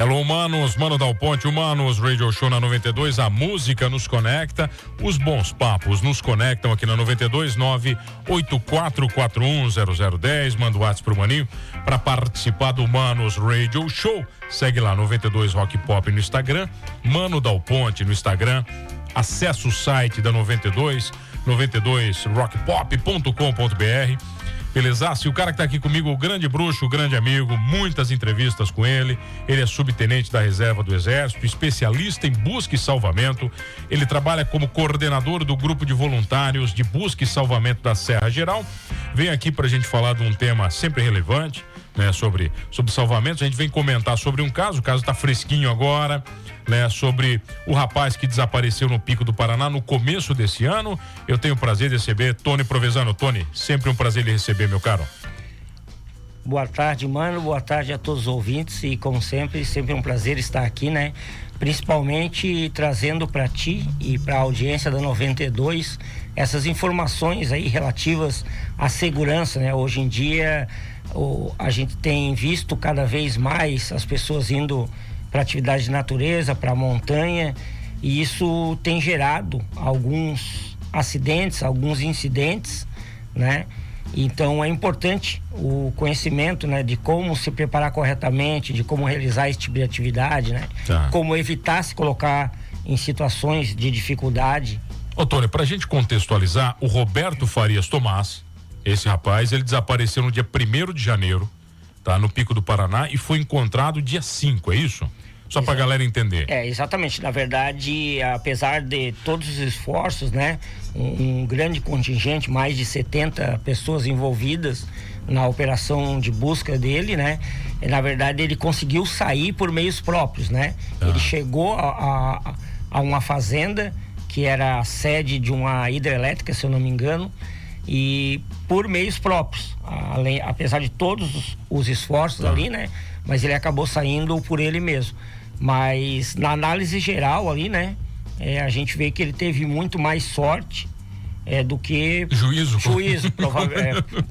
Hello, Manos, Mano Dal Ponte, Humanos, Radio Show na 92, a música nos conecta, os bons papos nos conectam aqui na 92, 984410010, manda o WhatsApp pro Maninho para participar do Manos Radio Show, segue lá, 92 Rock Pop no Instagram, Mano Dal Ponte no Instagram, acessa o site da 92, 92rockpop.com.br. Beleza? Se o cara que tá aqui comigo, o grande bruxo, o grande amigo, muitas entrevistas com ele. Ele é subtenente da reserva do Exército, especialista em busca e salvamento. Ele trabalha como coordenador do grupo de voluntários de busca e salvamento da Serra Geral. Vem aqui pra gente falar de um tema sempre relevante, né? Sobre salvamento. A gente vem comentar sobre um caso, o caso tá fresquinho agora, né? Sobre o rapaz que desapareceu no Pico do Paraná no começo desse ano. Eu tenho o prazer de receber Tony Provenzano. Tony, sempre um prazer lhe receber, meu caro. Boa tarde, mano. Boa tarde a todos os ouvintes e, como sempre um prazer estar aqui, né? Principalmente trazendo para ti e para a audiência da 92 essas informações aí relativas à segurança, né? Hoje em dia a gente tem visto cada vez mais as pessoas indo para atividade de natureza, para a montanha, e isso tem gerado alguns acidentes, alguns incidentes, né? Então é importante o conhecimento, né, de como se preparar corretamente, de como realizar esse tipo de atividade, né? Tá. Como evitar se colocar em situações de dificuldade. Ô Tony, pra gente contextualizar, o Roberto Farias Tomás, esse rapaz, ele desapareceu no dia 1º de janeiro, tá? No Pico do Paraná, e foi encontrado dia 5, é isso? Só pra galera entender. Exatamente. Na verdade, apesar de todos os esforços, né? Um grande contingente, mais de 70 pessoas envolvidas na operação de busca dele, né? Na verdade, ele conseguiu sair por meios próprios, né? Ele chegou a uma fazenda que era a sede de uma hidrelétrica, se eu não me engano, e por meios próprios, apesar de todos os esforços ali, né? Mas ele acabou saindo por ele mesmo. Mas na análise geral ali, né? A gente vê que ele teve muito mais sorte do que juízo,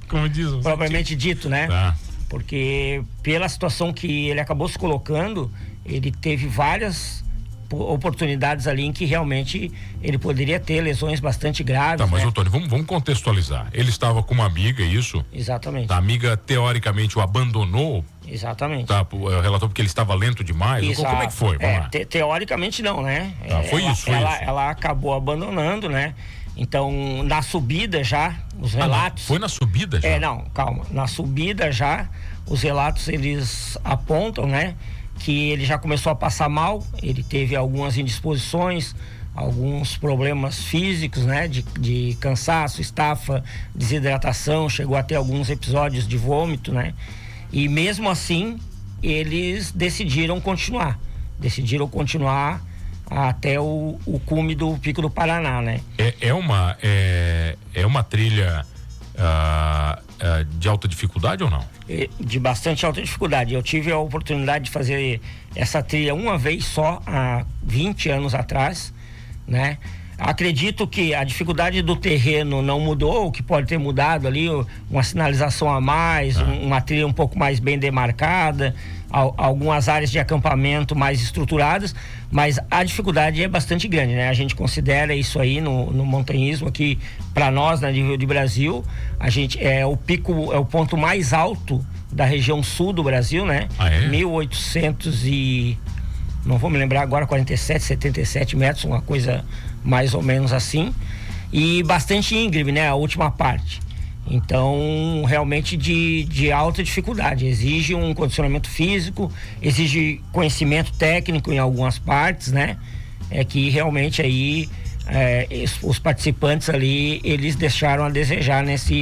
como diz, propriamente dito, né? Tá. Porque pela situação que ele acabou se colocando, ele teve várias oportunidades ali em que realmente ele poderia ter lesões bastante graves. Tá, mas, né? Tony, vamos contextualizar. Ele estava com uma amiga, isso? Exatamente. A amiga, teoricamente, o abandonou. Exatamente. Tá, relatou porque ele estava lento demais. Exato. Como é que foi? Vamos lá. Teoricamente não, né? Foi isso. Ela acabou abandonando, né? Então, na subida já, os relatos... Foi na subida já? Não, calma. Na subida já, os relatos, eles apontam, né? Que ele já começou a passar mal, ele teve algumas indisposições, alguns problemas físicos, né? De cansaço, estafa, desidratação, chegou a ter alguns episódios de vômito, né? E mesmo assim, eles decidiram continuar até o cume do Pico do Paraná, né? É uma trilha de alta dificuldade ou não? De bastante alta dificuldade. Eu tive a oportunidade de fazer essa trilha uma vez só, há 20 anos atrás, né? Acredito que a dificuldade do terreno não mudou, o que pode ter mudado ali, uma sinalização a mais, uma trilha um pouco mais bem demarcada, algumas áreas de acampamento mais estruturadas, mas a dificuldade é bastante grande, né? A gente considera isso aí no montanhismo aqui, para nós, na nível de Brasil, a gente o pico, é o ponto mais alto da região sul do Brasil, né? 1800 e... não vou me lembrar agora, 47, 77 metros, uma coisa mais ou menos assim, e bastante íngreme, né, a última parte. Então, realmente de alta dificuldade, exige um condicionamento físico, exige conhecimento técnico em algumas partes, né, que realmente aí os participantes ali, eles deixaram a desejar nessa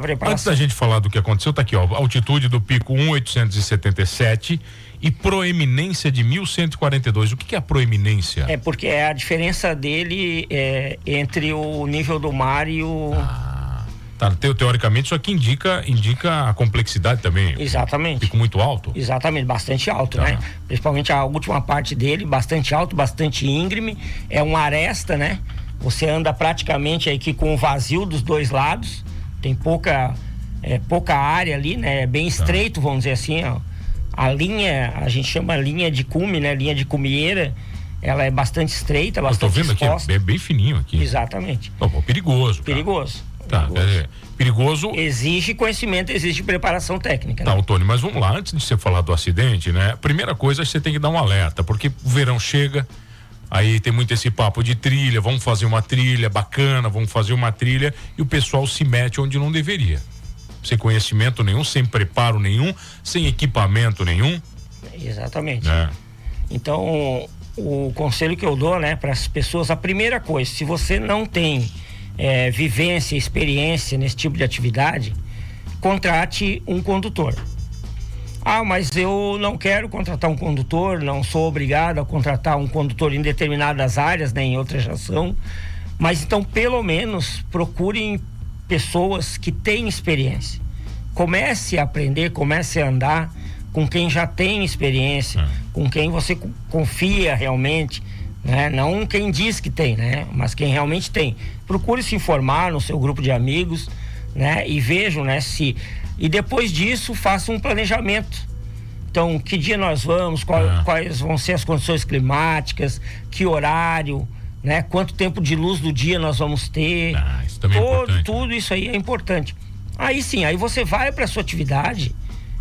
preparação. Antes da gente falar do que aconteceu, tá aqui, ó, altitude do pico 1.877 e proeminência de 1142. O que é a proeminência? Porque é a diferença dele entre o nível do mar e o... Tá, teoricamente isso aqui indica a complexidade também. Exatamente. Pico muito alto? Exatamente, bastante alto, né? Principalmente a última parte dele, bastante alto, bastante íngreme. É uma aresta, né? Você anda praticamente aqui com o vazio dos dois lados. Tem pouca área ali, né? É bem estreito, vamos dizer assim, ó. A linha, a gente chama linha de cume, né? Linha de cumieira, ela é bastante estreita, bastante exposta. Eu tô vendo aqui, é bem fininho aqui. Exatamente. Perigoso. Perigoso. Tá, perigoso. Exige conhecimento, exige preparação técnica. Tá, né? Tony, mas vamos lá, antes de você falar do acidente, né? Primeira coisa, você tem que dar um alerta, porque o verão chega, aí tem muito esse papo de trilha, vamos fazer uma trilha bacana, vamos fazer uma trilha, e o pessoal se mete onde não deveria. Sem conhecimento nenhum, sem preparo nenhum, sem equipamento nenhum. Exatamente. Então, o conselho que eu dou, né, para as pessoas, a primeira coisa, se você não tem vivência, experiência nesse tipo de atividade, contrate um condutor. Ah, mas eu não quero contratar um condutor, não sou obrigado a contratar um condutor em determinadas áreas, né, em outras já são, mas então pelo menos procurem pessoas que têm experiência. Comece a aprender, comece a andar com quem já tem experiência, com quem você confia realmente, né? Não quem diz que tem, né? Mas quem realmente tem. Procure se informar no seu grupo de amigos, né? E vejam, né? E depois disso, faça um planejamento. Então, que dia nós vamos, quais vão ser as condições climáticas, que horário, né? Quanto tempo de luz do dia nós vamos ter. Isso também é importante. Tudo isso aí é importante. Aí sim, aí você vai para sua atividade,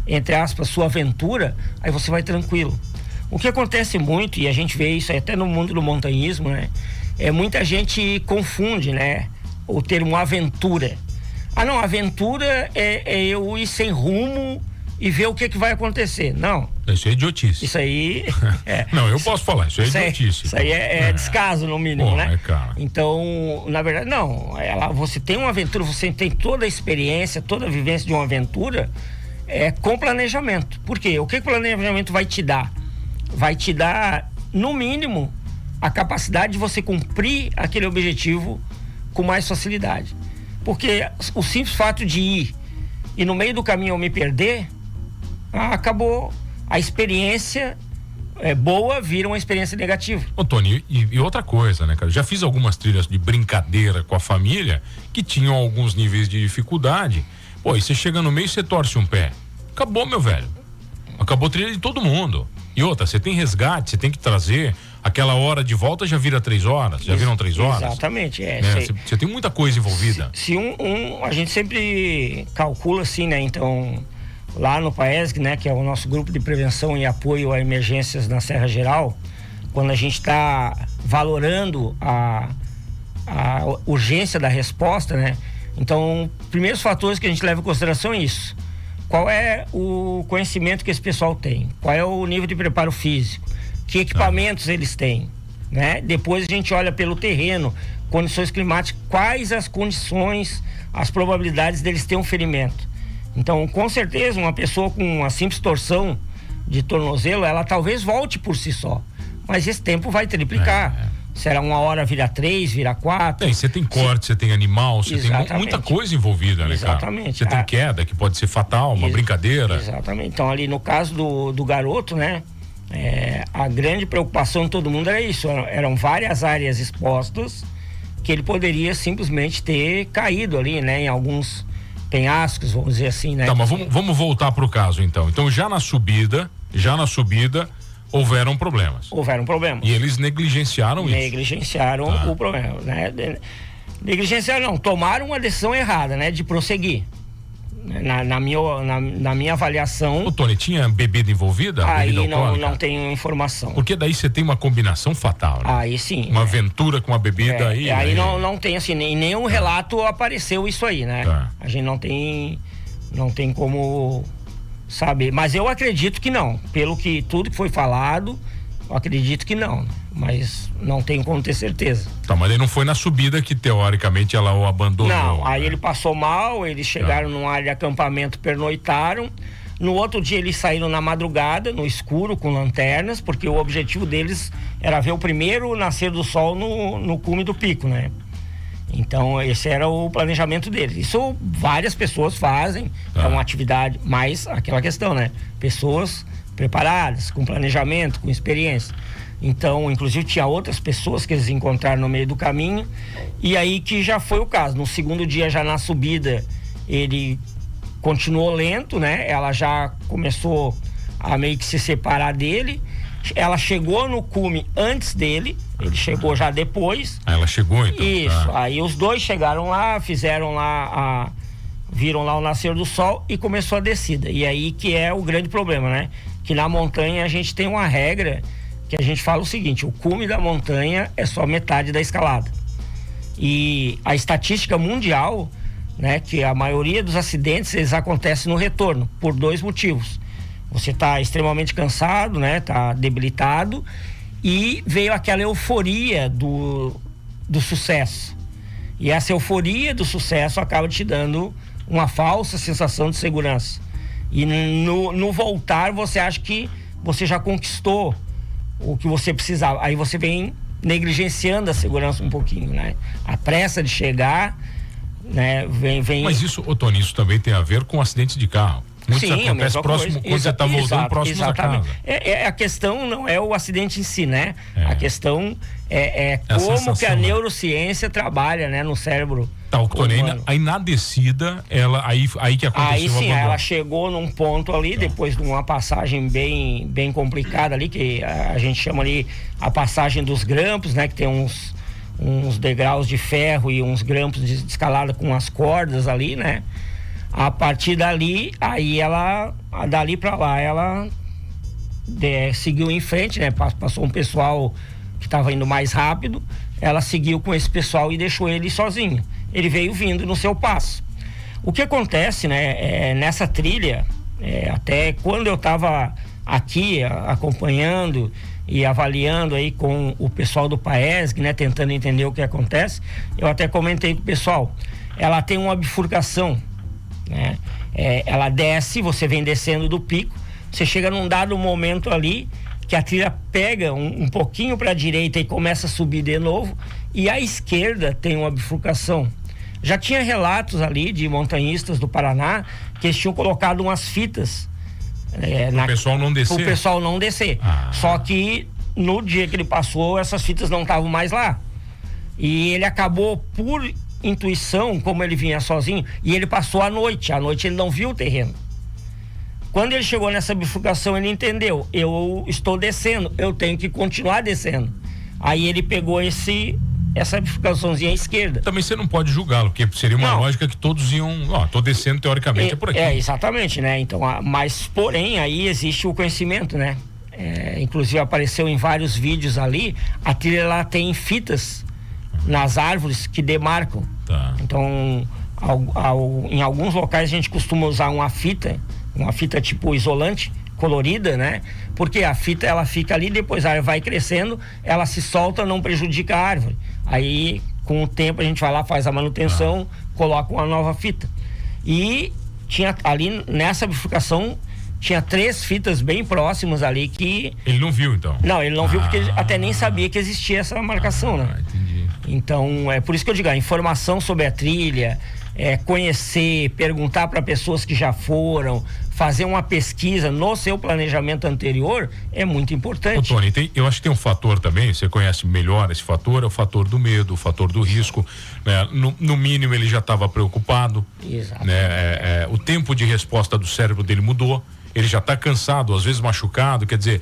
entre aspas, sua aventura, aí você vai tranquilo. O que acontece muito, e a gente vê isso até no mundo do montanhismo, né? Muita gente confunde, né? O termo aventura. Ah, não, aventura é eu ir sem rumo e ver o que vai acontecer. Não. Isso é idiotice. Isso aí... Não, eu posso falar, isso é idiotice. Isso aí é descaso, no mínimo, né? Cara. Então, na verdade, não. Você tem uma aventura, você tem toda a experiência, toda a vivência de uma aventura com planejamento. Por quê? O que o planejamento vai te dar? Vai te dar, no mínimo, a capacidade de você cumprir aquele objetivo com mais facilidade. Porque o simples fato de ir e no meio do caminho eu me perder, acabou. A experiência boa vira uma experiência negativa. Ô Tony, e outra coisa, né, cara? Já fiz algumas trilhas de brincadeira com a família que tinham alguns níveis de dificuldade. Pô, e você chega no meio e você torce um pé. Acabou, meu velho. Acabou a trilha de todo mundo. E outra, você tem resgate, você tem que trazer. Aquela hora de volta já vira 3 horas, já viram 3 horas. Exatamente, Você tem muita coisa envolvida. A gente sempre calcula assim, né? Então, lá no PAESG, né? Que é o nosso grupo de prevenção e apoio a emergências na Serra Geral, quando a gente está valorando a urgência da resposta, né? Então, primeiros fatores que a gente leva em consideração é isso. Qual é o conhecimento que esse pessoal tem? Qual é o nível de preparo físico? Que equipamentos eles têm, né? Depois a gente olha pelo terreno, condições climáticas, quais as condições, as probabilidades deles terem um ferimento. Então, com certeza, uma pessoa com uma simples torção de tornozelo, ela talvez volte por si só, mas esse tempo vai triplicar. Será 1 hora, vira 3, vira 4. Você tem corte, você tem animal, você tem muita coisa envolvida, né, cara? Exatamente. Você tem queda, que pode ser fatal, uma brincadeira. Exatamente. Então, ali no caso do garoto, né? A grande preocupação de todo mundo era isso. Eram várias áreas expostas que ele poderia simplesmente ter caído ali, né? Em alguns penhascos, vamos dizer assim, né? Tá, mas vamos voltar pro caso, então. Então, já na subida, houveram problemas. E eles negligenciaram isso. Negligenciaram o problema, né? Negligenciaram não, tomaram uma decisão errada, né? De prosseguir. Na minha avaliação... Ô Tony, tinha bebida envolvida? Aí não tenho informação. Porque daí você tem uma combinação fatal, né? Aí sim. Uma aventura com a bebida aí... Aí não tem assim, em nenhum relato apareceu isso aí, né? A gente não tem como... saber, mas eu acredito que não, tudo que foi falado, eu acredito que não, mas não tenho como ter certeza. Tá, mas ele não foi na subida que teoricamente ela o abandonou. Não, aí ele passou mal, eles chegaram numa área de acampamento, pernoitaram, no outro dia eles saíram na madrugada, no escuro, com lanternas, porque o objetivo deles era ver o primeiro nascer do sol no cume do pico, né? Então esse era o planejamento deles. Isso várias pessoas fazem, é uma atividade, mas aquela questão, né? Pessoas preparadas, com planejamento, com experiência. Então, inclusive tinha outras pessoas que eles encontraram no meio do caminho, e aí que já foi o caso. No segundo dia, já na subida, ele continuou lento, né? Ela já começou a meio que se separar dele. Ela chegou no cume antes dele, ele chegou já depois. Ela chegou então? Isso, aí os dois chegaram lá, fizeram lá, viram lá o nascer do sol e começou a descida. E aí que é o grande problema, né? Que na montanha a gente tem uma regra que a gente fala o seguinte: o cume da montanha é só metade da escalada. E a estatística mundial, né, que a maioria dos acidentes eles acontecem no retorno, por 2 motivos. Você está extremamente cansado, né? Está debilitado e veio aquela euforia do sucesso. E essa euforia do sucesso acaba te dando uma falsa sensação de segurança. E no voltar você acha que você já conquistou o que você precisava. Aí você vem negligenciando a segurança um pouquinho, né? A pressa de chegar, né? Vem... Mas isso, Tony, isso também tem a ver com acidentes de carro. Muito Sim, acontece próximo, quando você está voltando próximo da casa. A questão não é o acidente em si, né? A questão é a como sensação, que a neurociência trabalha, né, no cérebro. Tá, o Tony, aí na descida, aí que aconteceu. Aí sim, ela chegou num ponto ali, depois de uma passagem bem complicada ali, que a gente chama ali a passagem dos grampos, né? Que tem uns degraus de ferro e uns grampos de escalada com as cordas ali, né? A partir dali, aí dali pra lá, ela seguiu em frente, né? Passou um pessoal que estava indo mais rápido, ela seguiu com esse pessoal e deixou ele sozinho. Ele veio vindo no seu passo. O que acontece, né? Nessa trilha, até quando eu estava aqui acompanhando e avaliando aí com o pessoal do Paesg, né? Tentando entender o que acontece, eu até comentei com o pessoal, ela tem uma bifurcação, né? Ela desce, você vem descendo do pico, você chega num dado momento ali que a trilha pega um pouquinho para a direita e começa a subir de novo, e à esquerda tem uma bifurcação. Já tinha relatos ali de montanhistas do Paraná que eles tinham colocado umas fitas o pessoal não descer. Pro pessoal não descer. Só que no dia que ele passou, essas fitas não estavam mais lá. E ele acabou por intuição, como ele vinha sozinho, e ele passou à noite ele não viu o terreno. Quando ele chegou nessa bifurcação, ele entendeu: eu estou descendo, eu tenho que continuar descendo. Aí ele pegou essa bifurcaçãozinha à esquerda. Também você não pode julgá-lo, porque seria uma lógica que todos iam, tô descendo teoricamente por aqui. Exatamente, né? Então, mas porém aí existe o conhecimento, né? Inclusive apareceu em vários vídeos ali, a trilha ela tem fitas nas árvores que demarcam. Tá. Então, em alguns locais a gente costuma usar uma fita tipo isolante, colorida, né? Porque a fita ela fica ali, depois a árvore vai crescendo, ela se solta, não prejudica a árvore. Aí, com o tempo, a gente vai lá, faz a manutenção, coloca uma nova fita. E tinha ali, nessa bifurcação, tinha 3 fitas bem próximas ali que... Ele não viu, então? Não, ele não viu porque ele até nem sabia que existia essa marcação, né? Entendi. Então, é por isso que eu digo, a informação sobre a trilha, conhecer, perguntar para pessoas que já foram, fazer uma pesquisa no seu planejamento anterior é muito importante. Tony, eu acho que tem um fator também, você conhece melhor esse fator, é o fator do medo, o fator do risco, né? No mínimo ele já estava preocupado. Exato. Né? O tempo de resposta do cérebro dele mudou, ele já está cansado, às vezes machucado, quer dizer,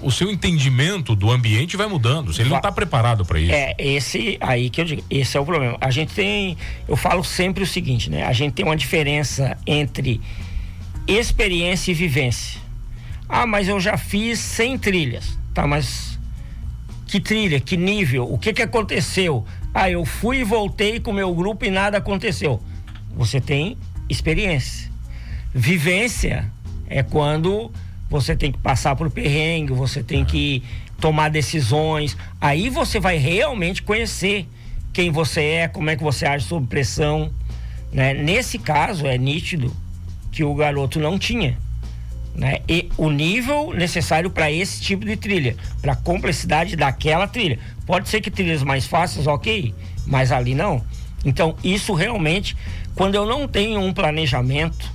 o seu entendimento do ambiente vai mudando, ele não está preparado para isso. Esse aí que eu digo, esse é o problema. A gente tem, eu falo sempre o seguinte, né? A gente tem uma diferença entre experiência e vivência. Mas eu já fiz 100 trilhas. Tá, mas que trilha, que nível, o que aconteceu? Eu fui e voltei com o meu grupo e nada aconteceu. Você tem experiência. Vivência é quando você tem que passar por perrengue, você tem que tomar decisões. Aí você vai realmente conhecer quem você é, como é que você age sob pressão, né? Nesse caso é nítido que o garoto não tinha, né? E o nível necessário para esse tipo de trilha, para a complexidade daquela trilha. Pode ser que trilhas mais fáceis, ok, mas ali não. Então isso realmente, quando eu não tenho um planejamento,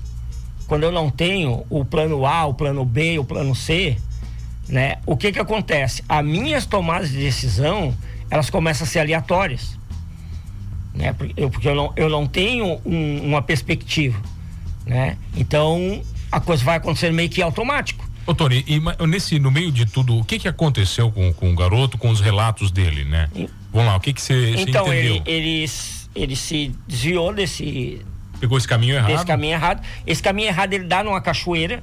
quando eu não tenho o plano A, o plano B, o plano C, né? O que acontece? As minhas tomadas de decisão, elas começam a ser aleatórias, né? Porque eu não tenho uma perspectiva, né? Então, a coisa vai acontecer meio que automático. Ô, Tony, no meio de tudo, o que aconteceu com o garoto, com os relatos dele, né? Vamos lá, o que você então, entendeu? Ele se desviou desse... Pegou esse caminho errado? Esse caminho errado ele dá numa cachoeira,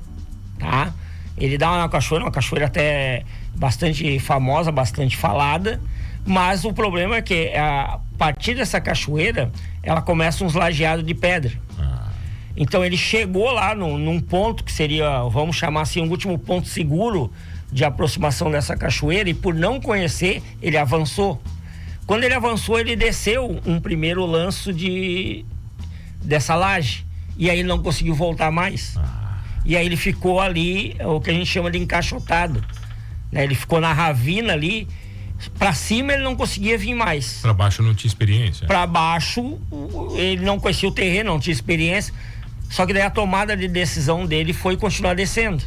tá? Ele dá uma cachoeira até bastante famosa, bastante falada, mas o problema é que a partir dessa cachoeira, ela começa uns lajeados de pedra. Então ele chegou lá num ponto que seria, vamos chamar assim, um último ponto seguro de aproximação dessa cachoeira, e por não conhecer, ele avançou. Quando ele avançou, ele desceu um primeiro lanço dessa laje, e aí ele não conseguiu voltar mais. E aí ele ficou ali, o que a gente chama de encaixotado, né? Ele ficou na ravina ali, pra cima ele não conseguia vir mais. Pra baixo não tinha experiência? Pra baixo, ele não conhecia o terreno, não tinha experiência. Só que daí a tomada de decisão dele foi continuar descendo.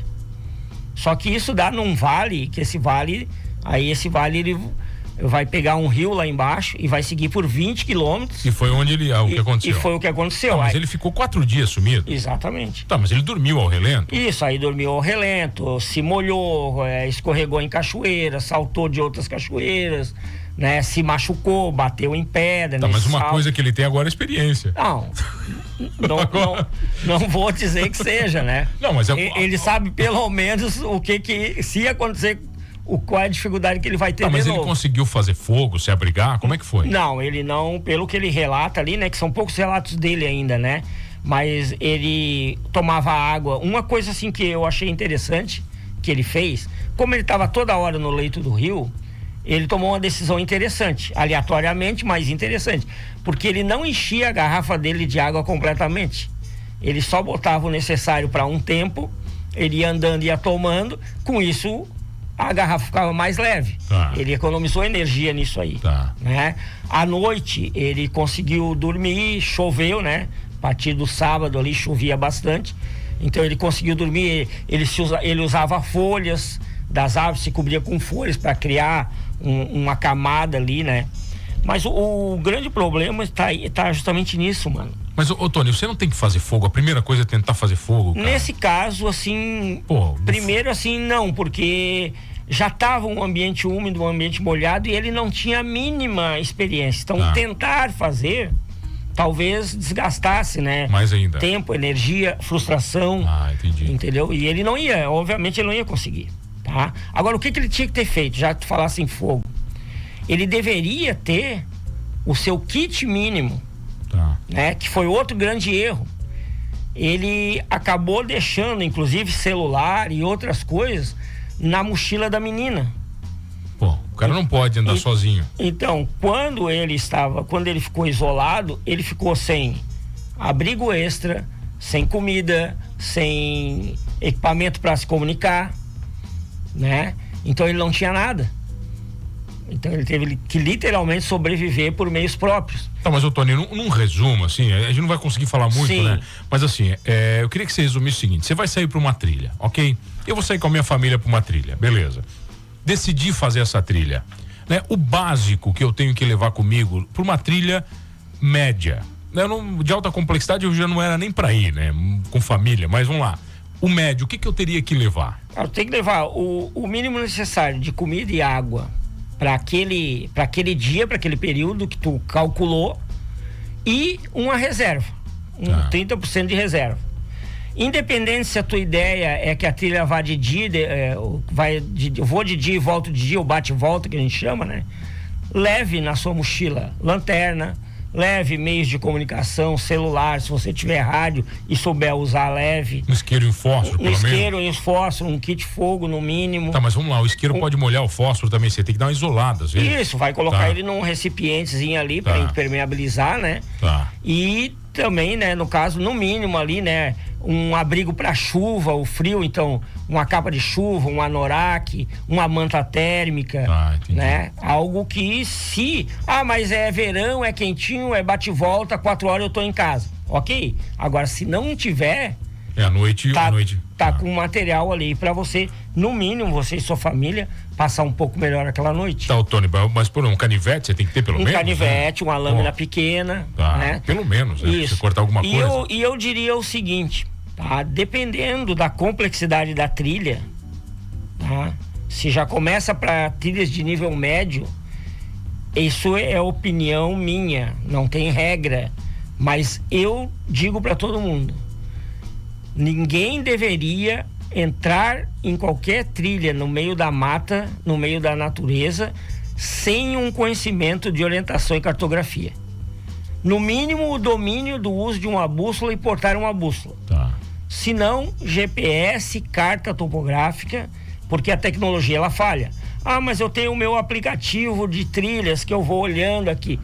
Só que isso dá num vale, que esse vale ele vai pegar um rio lá embaixo e vai seguir por 20 quilômetros. E foi onde o que aconteceu. E foi o que aconteceu. Mas ele ficou 4 dias sumido? Exatamente. Tá, mas ele dormiu ao relento? Isso, aí dormiu ao relento, se molhou, escorregou em cachoeiras, saltou de outras cachoeiras, né? Se machucou, bateu em pedra. Tá, mas uma coisa que ele tem agora é experiência. Não vou dizer que seja, né? Não, mas ele sabe pelo menos o que se acontecer, qual é a dificuldade que ele vai ter. Tá, mas ele conseguiu fazer fogo, se abrigar? Como é que foi? Não, ele não, pelo que ele relata ali, né? Que são poucos relatos dele ainda, né? Mas ele tomava água. Uma coisa assim que eu achei interessante que ele fez, como ele estava toda hora no leito do rio, ele tomou uma decisão interessante, aleatoriamente, mas interessante, porque ele não enchia a garrafa dele de água completamente. Ele só botava o necessário para um tempo, ele ia andando e ia tomando, com isso a garrafa ficava mais leve. Tá. Ele economizou energia nisso aí. Tá. Né? À noite ele conseguiu dormir, choveu, né? A partir do sábado ali chovia bastante, então ele conseguiu dormir, ele usava folhas das árvores, se cobria com folhas para criar uma camada ali, né? Mas o grande problema tá justamente nisso, mano. Mas, ô Tony, você não tem que fazer fogo? A primeira coisa é tentar fazer fogo, cara. Nesse caso, assim, primeiro assim, não, porque já estava um ambiente úmido, um ambiente molhado, e ele não tinha a mínima experiência. Então, tentar fazer, talvez desgastasse, né? Mais ainda. Tempo, energia, frustração. Entendi. Entendeu? E ele não ia, obviamente ele não ia conseguir. Tá? Agora, o que ele tinha que ter feito, já que tu falasse em fogo? Ele deveria ter o seu kit mínimo, né? Que foi outro grande erro. Ele acabou deixando, inclusive, celular e outras coisas na mochila da menina. Pô, o cara não pode andar sozinho. Então, quando ele ficou isolado, ele ficou sem abrigo extra, sem comida, sem equipamento para se comunicar, né? Então ele não tinha nada. Então ele teve que literalmente sobreviver por meios próprios. Tá, mas ô Tony, num resumo, assim, a gente não vai conseguir falar muito, Sim. né? Mas assim, eu queria que você resumisse o seguinte: você vai sair pra uma trilha, ok? Eu vou sair com a minha família pra uma trilha, beleza. Decidi fazer essa trilha, né? O básico que eu tenho que levar comigo pra uma trilha média, né? De alta complexidade eu já não era nem pra ir, né? Com família, mas vamos lá. O médio, o que eu teria que levar? Eu tenho que levar o mínimo necessário de comida e água para aquele dia, para aquele período que tu calculou, e uma reserva, 30% de reserva. Independente se a tua ideia é que a trilha vá de dia, eu vou de dia e volto de dia, o bate e volta que a gente chama, né? Leve na sua mochila lanterna, leve meios de comunicação, celular, se você tiver rádio e souber usar, leve. Um isqueiro e um fósforo, pelo menos. Um isqueiro e um fósforo, um kit fogo no mínimo. Tá, mas vamos lá, o isqueiro pode molhar o fósforo também, você tem que dar uma isolada, às vezes. Isso, vai colocar ele num recipientezinho ali para impermeabilizar, né? Tá. E também, né, no caso, no mínimo ali, né, um abrigo para chuva, o frio, então uma capa de chuva, um anorak, uma manta térmica, né? Algo que mas é verão, é quentinho, é bate e volta, 4 horas eu tô em casa, ok? Agora, se não tiver, à noite, tá com material ali para você, no mínimo, você e sua família passar um pouco melhor aquela noite. Tá, Tony, mas por um canivete você tem que ter pelo menos? Um canivete, né? Uma lâmina pequena, né? Pelo menos, né? Isso. Você cortar alguma coisa. E eu diria o seguinte, tá? Dependendo da complexidade da trilha, tá? Se já começa para trilhas de nível médio, isso é opinião minha, não tem regra, mas eu digo para todo mundo: ninguém deveria entrar em qualquer trilha no meio da mata, no meio da natureza, sem um conhecimento de orientação e cartografia. No mínimo, o domínio do uso de uma bússola e portar uma bússola. Tá. Se não, GPS, carta topográfica, porque a tecnologia ela falha. Ah, mas eu tenho o meu aplicativo de trilhas que eu vou olhando aqui.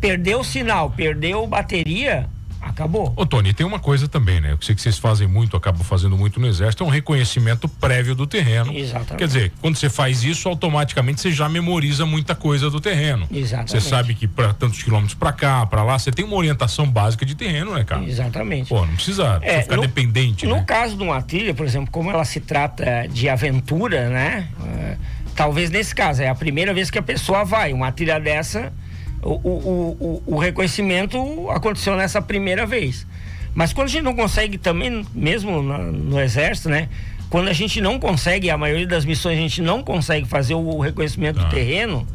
Perdeu o sinal, perdeu bateria, acabou. Ô Tony, tem uma coisa também, né? Eu sei que vocês fazem muito, acabam fazendo muito no Exército, é um reconhecimento prévio do terreno. Exatamente. Quer dizer, quando você faz isso, automaticamente você já memoriza muita coisa do terreno. Exatamente. Você sabe que para tantos quilômetros para cá, para lá, você tem uma orientação básica de terreno, né, cara? Exatamente. Pô, não precisa ficar dependente, no né? caso de uma trilha, por exemplo, como ela se trata de aventura, né? Talvez nesse caso, é a primeira vez que a pessoa vai. Uma trilha dessa, o reconhecimento aconteceu nessa primeira vez. Mas quando a gente não consegue também, mesmo no Exército, né? Quando a gente não consegue, a maioria das missões a gente não consegue fazer o reconhecimento do terreno,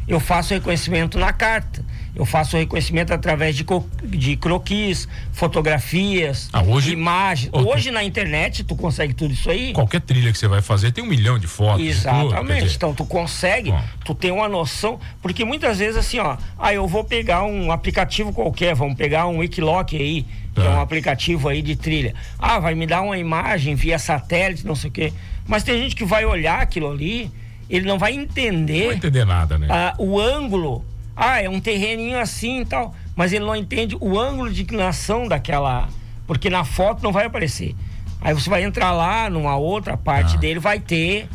eu faço o reconhecimento na carta. Eu faço o reconhecimento através de croquis, fotografias, imagens. Hoje na internet tu consegue tudo isso aí. Qualquer trilha que você vai fazer tem 1 milhão de fotos. Exatamente. Então tu consegue, tu tem uma noção, porque muitas vezes assim, eu vou pegar um aplicativo qualquer, vamos pegar um Wikiloc aí, que é um aplicativo aí de trilha. Vai me dar uma imagem via satélite, não sei o quê. Mas tem gente que vai olhar aquilo ali, ele não vai entender. Não vai entender nada, né? O ângulo. É um terreninho assim e tal, mas ele não entende o ângulo de inclinação daquela, porque na foto não vai aparecer. Aí você vai entrar lá numa outra parte dele, vai ter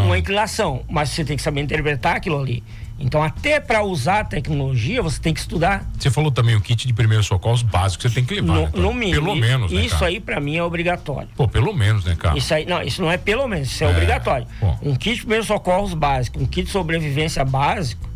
uma inclinação, mas você tem que saber interpretar aquilo ali. Então, até para usar a tecnologia, você tem que estudar. Você falou também o kit de primeiros socorros básico, você tem que levar, no mínimo. Pelo menos, né, isso aí para mim é obrigatório. Pô, pelo menos, né, cara? Isso não é pelo menos, isso é obrigatório. Um kit de primeiros socorros básico, um kit de sobrevivência básico,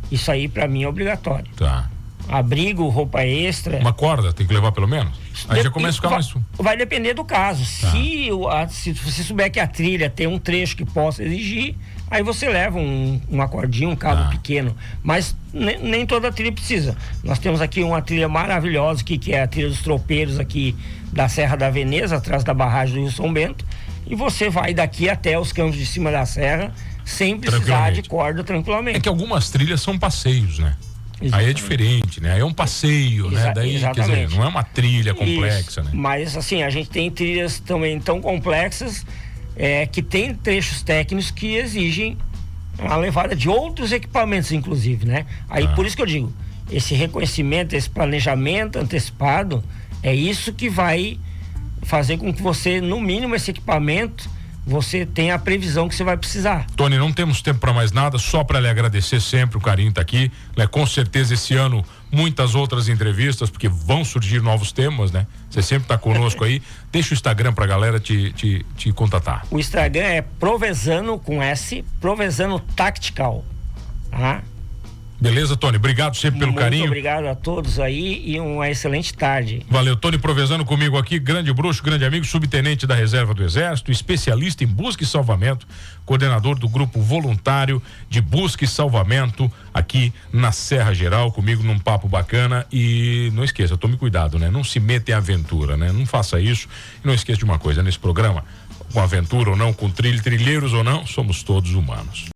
isso aí pra mim é obrigatório. Tá. Abrigo, roupa extra. Uma corda tem que levar pelo menos? Aí já começa a ficar mais... Vai depender do caso. Tá. Se você souber que a trilha tem um trecho que possa exigir, aí você leva uma cordinha, um cabo pequeno. Mas nem toda trilha precisa. Nós temos aqui uma trilha maravilhosa que é a trilha dos tropeiros aqui da Serra da Veneza, atrás da barragem do Rio São Bento. E você vai daqui até os campos de cima da serra sem precisar de corda tranquilamente. É que algumas trilhas são passeios, né? Exatamente. Aí é diferente, né? Aí é um passeio, né? Daí, quer dizer, não é uma trilha complexa, né? Mas assim, a gente tem trilhas também tão complexas que tem trechos técnicos que exigem a levada de outros equipamentos, inclusive, né? Aí por isso que eu digo, esse reconhecimento, esse planejamento antecipado, é isso que vai fazer com que você, no mínimo, esse equipamento, você tem a previsão que você vai precisar. Tony, não temos tempo para mais nada, só para lhe agradecer sempre, o carinho tá aqui, né? Com certeza esse ano muitas outras entrevistas, porque vão surgir novos temas, né? Você sempre tá conosco aí. Deixa o Instagram pra galera te contatar. O Instagram é Provesano com S, Provesano Tactical, tá? Beleza, Tony? Obrigado sempre pelo carinho. Muito obrigado a todos aí e uma excelente tarde. Valeu, Tony Provesano comigo aqui, grande bruxo, grande amigo, subtenente da Reserva do Exército, especialista em busca e salvamento, coordenador do grupo voluntário de busca e salvamento aqui na Serra Geral, comigo num papo bacana. E não esqueça, tome cuidado, né? Não se meta em aventura, né? Não faça isso. E não esqueça de uma coisa, nesse programa, com aventura ou não, com trilheiros ou não, somos todos humanos.